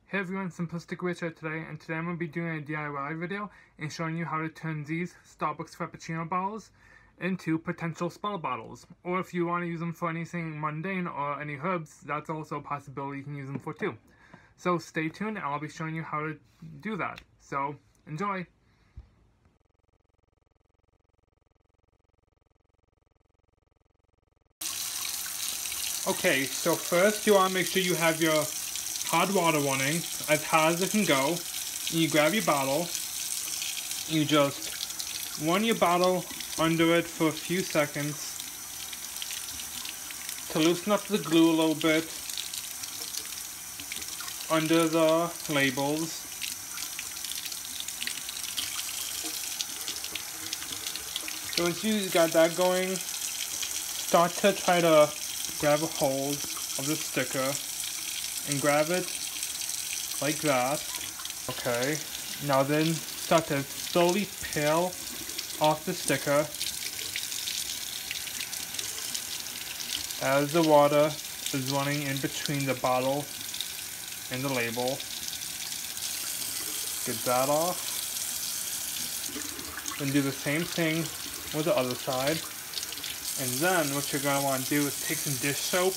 Hey everyone, Simplistic Richard today, and today I'm going to be doing a DIY video and showing you how to turn these Starbucks Frappuccino bottles into potential spell bottles. Or if you want to use them for anything mundane or any herbs, that's also a possibility you can use them for too. So stay tuned and I'll be showing you how to do that. So enjoy! Okay, so first you want to make sure you have your hot water running as hot as it can go. And you grab your bottle, you just run your bottle under it for a few seconds to loosen up the glue a little bit under the labels. So once you got that going, start to try to grab a hold of the sticker and grab it like that. Okay, now then start to slowly peel off the sticker as the water is running in between the bottle and the label. Get that off. Then do the same thing with the other side. And then what you're going to want to do is take some dish soap,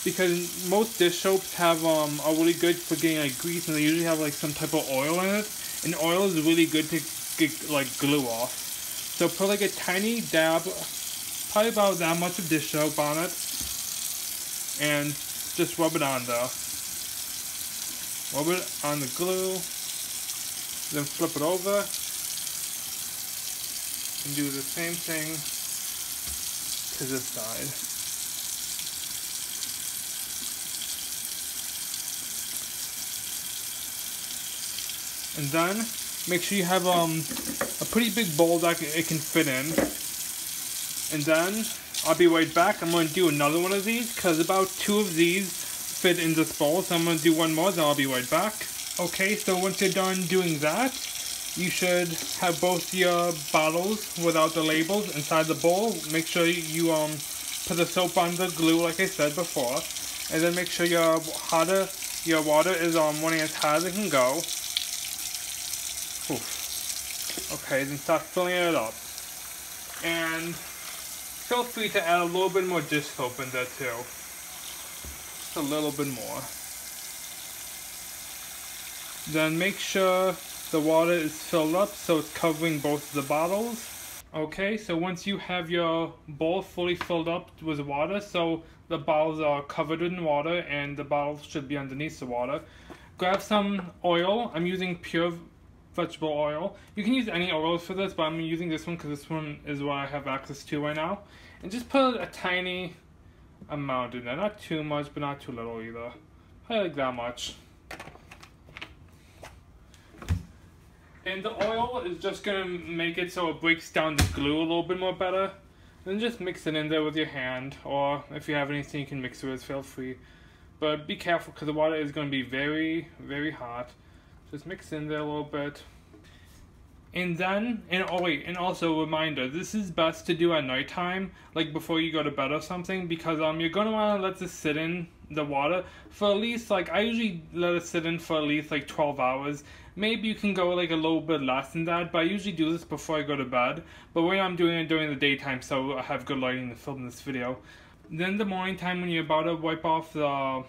because most dish soaps have are really good for getting like grease, and they usually have like some type of oil in it, and oil is really good to get like glue off. So put like a tiny dab, probably about that much of dish soap on it, and just rub it on there. Rub it on the glue, then flip it over and do the same thing to this side. And then make sure you have a pretty big bowl that it can fit in. And then I'll be right back. I'm going to do another one of these because about 2 of these fit in this bowl. So I'm going to do one more, then I'll be right back. Okay, so once you're done doing that, you should have both your bottles without the labels inside the bowl. Make sure you put the soap on the glue like I said before, and then make sure your water is running as hot as it can go. Oof. Okay, then start filling it up, and feel free to add a little bit more dish soap in there too. Just a little bit more. Then make sure the water is filled up so it's covering both the bottles. Okay, so once you have your bowl fully filled up with water, so the bottles are covered in water and the bottles should be underneath the water, grab some oil. I'm using pure vegetable oil. You can use any oils for this, but I'm using this one because this one is what I have access to right now. And just put a tiny amount in there. Not too much, but not too little either. Probably like that much. And the oil is just going to make it so it breaks down the glue a little bit more better. Then just mix it in there with your hand, or if you have anything you can mix it with, feel free. But be careful because the water is going to be very, very hot. Just mix in there a little bit. And then, and also a reminder, this is best to do at nighttime, like before you go to bed or something, because you're going to want to let this sit in the water for at least, like, I usually let it sit in for at least like 12 hours. Maybe you can go like a little bit less than that, but I usually do this before I go to bed. But right now I'm doing it during the daytime, so I have good lighting to film this video. Then the morning time when you're about to wipe off the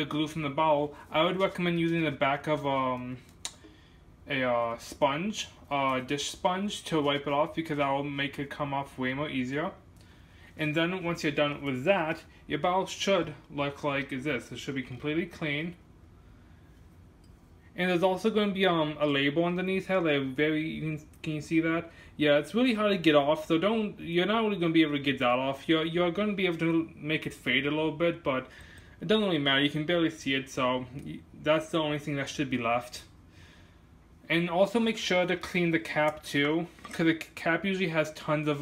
glue from the bowl, I would recommend using the back of a sponge, dish sponge, to wipe it off, because that will make it come off way more easier. And then once you're done with that, your bowl should look like this. It should be completely clean. And there's also going to be a label underneath here. Can you see that? Yeah, it's really hard to get off, so you're not really going to be able to get that off. You're going to be able to make it fade a little bit, but it doesn't really matter. You can barely see it, so that's the only thing that should be left. And also make sure to clean the cap too, because the cap usually has tons of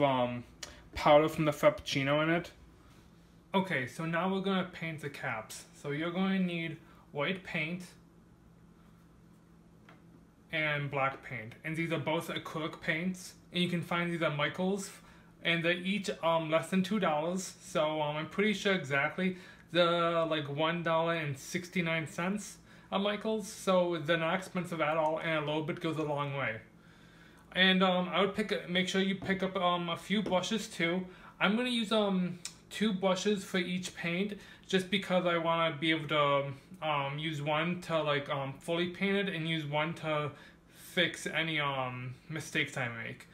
powder from the Frappuccino in it. Okay, so now we're going to paint the caps. So you're going to need white paint and black paint, and these are both acrylic paints, and you can find these at Michael's, and they're each less than $2, so I'm pretty sure exactly. The like $1.69. Michaels, so they're not expensive at all, and a little bit goes a long way. And I would make sure you pick up a few brushes too. I'm gonna use 2 brushes for each paint, just because I want to be able to use one to like fully paint it, and use one to fix any mistakes I make.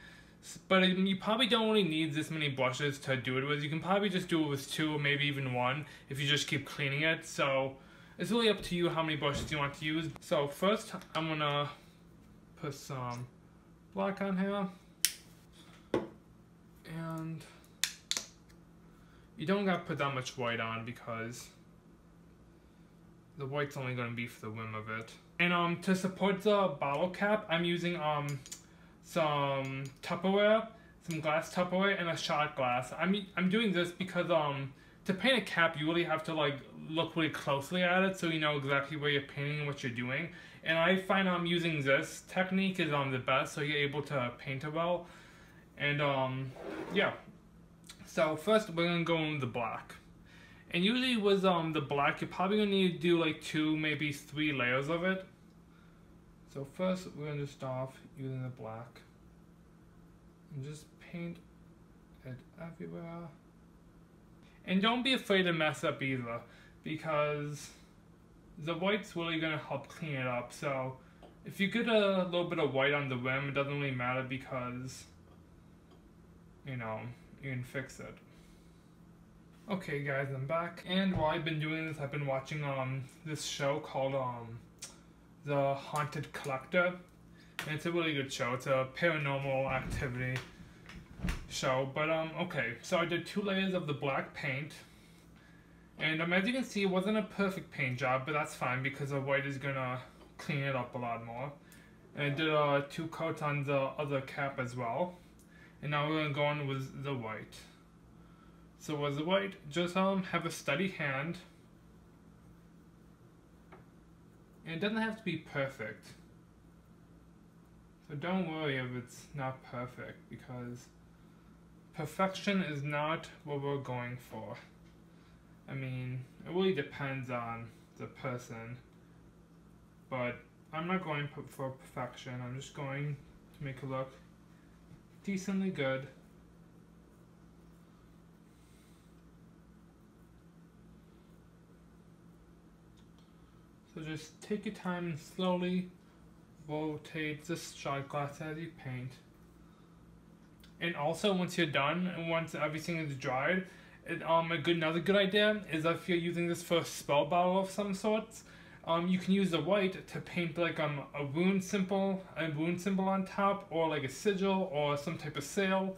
But you probably don't really need this many brushes to do it with. You can probably just do it with 2 or maybe even 1 if you just keep cleaning it. So it's really up to you how many brushes you want to use. So first I'm gonna put some black on here, and you don't gotta put that much white on because the white's only gonna be for the rim of it. And to support the bottle cap, I'm using some Tupperware, some glass Tupperware, and a shot glass. I'm doing this because to paint a cap, you really have to like look really closely at it so you know exactly where you're painting and what you're doing. And I find using this technique is the best, so you're able to paint it well. And yeah. So first we're gonna go in the black. And usually with the black, you're probably gonna need to do like 2, maybe 3 layers of it. So first we're gonna start off using the black and just paint it everywhere. And don't be afraid to mess up either, because the white's really gonna help clean it up. So if you get a little bit of white on the rim, it doesn't really matter because, you know, you can fix it. Okay guys, I'm back, and while I've been doing this, I've been watching this show called The Haunted Collector, and it's a really good show. It's a paranormal activity show. But okay, so I did 2 layers of the black paint, and as you can see, it wasn't a perfect paint job, but that's fine because the white is gonna clean it up a lot more. And I did 2 coats on the other cap as well, and now we're gonna go on with the white. So with the white, just have a steady hand, and it doesn't have to be perfect. So don't worry if it's not perfect, because perfection is not what we're going for. I mean, it really depends on the person, but I'm not going for perfection. I'm just going to make it look decently good. So just take your time and slowly rotate this shot glass as you paint. And also, once you're done and once everything is dried, another good idea is if you're using this for a spell bottle of some sorts, you can use the white to paint like a rune symbol on top, or like a sigil or some type of sail.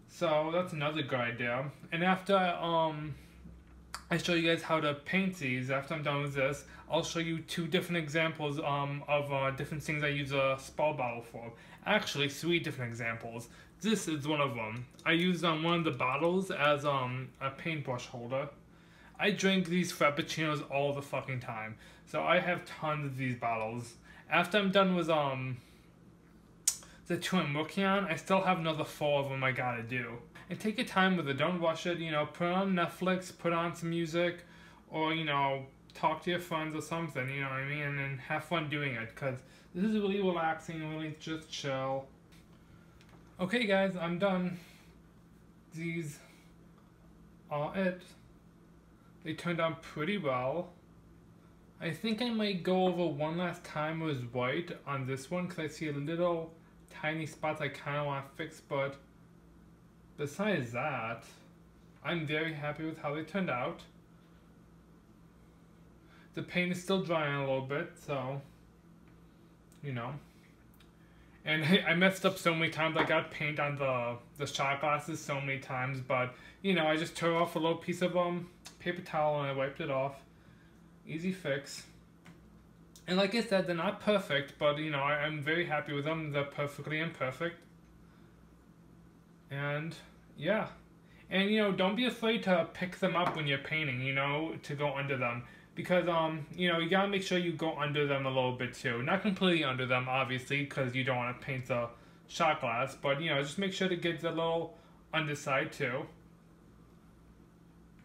So that's another good idea. And after I show you guys how to paint these, after I'm done with this, I'll show you 2 different examples of different things I use a spell bottle for. Actually, 3 different examples. This is one of them. I use one of the bottles as a paintbrush holder. I drink these frappuccinos all the fucking time, so I have tons of these bottles. After I'm done with the 2 I'm working on, I still have another 4 of them I gotta do. And take your time with it, don't rush it, you know, put it on Netflix, put on some music, or, you know, talk to your friends or something, you know what I mean, and then have fun doing it, because this is really relaxing, really just chill. Okay guys, I'm done. These are it. They turned out pretty well. I think I might go over one last time with white on this one, because I see a little tiny spots I kind of want to fix, but besides that, I'm very happy with how they turned out. The paint is still drying a little bit, so, you know. And I messed up so many times. I got paint on the shot glasses so many times, but, you know, I just tore off a little piece of paper towel and I wiped it off. Easy fix. And like I said, they're not perfect, but, you know, I'm very happy with them. They're perfectly imperfect. And, yeah. And, you know, don't be afraid to pick them up when you're painting, you know, to go under them. Because, you know, you gotta make sure you go under them a little bit too. Not completely under them, obviously, because you don't want to paint the shot glass. But, you know, just make sure to get the little underside too.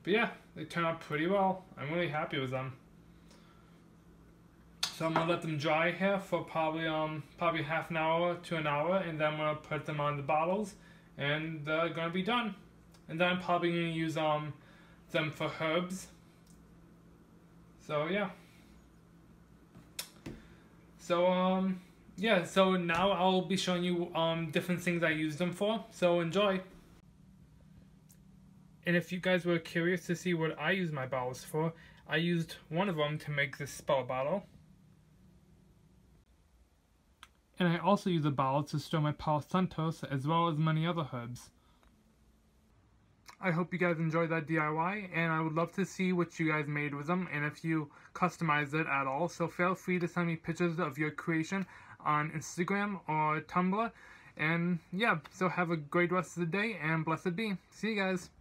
But yeah, they turn out pretty well. I'm really happy with them. So I'm gonna let them dry here for probably half an hour to an hour, and then I'm gonna put them on the bottles, and they're gonna be done. And then I'm probably gonna use them for herbs. So yeah. So yeah. So now I'll be showing you different things I use them for. So enjoy. And if you guys were curious to see what I use my bottles for, I used one of them to make this spell bottle. And I also use a bottle to store my Palo Santos as well as many other herbs. I hope you guys enjoyed that DIY, and I would love to see what you guys made with them and if you customized it at all. So feel free to send me pictures of your creation on Instagram or Tumblr. And yeah, so have a great rest of the day and blessed be. See you guys.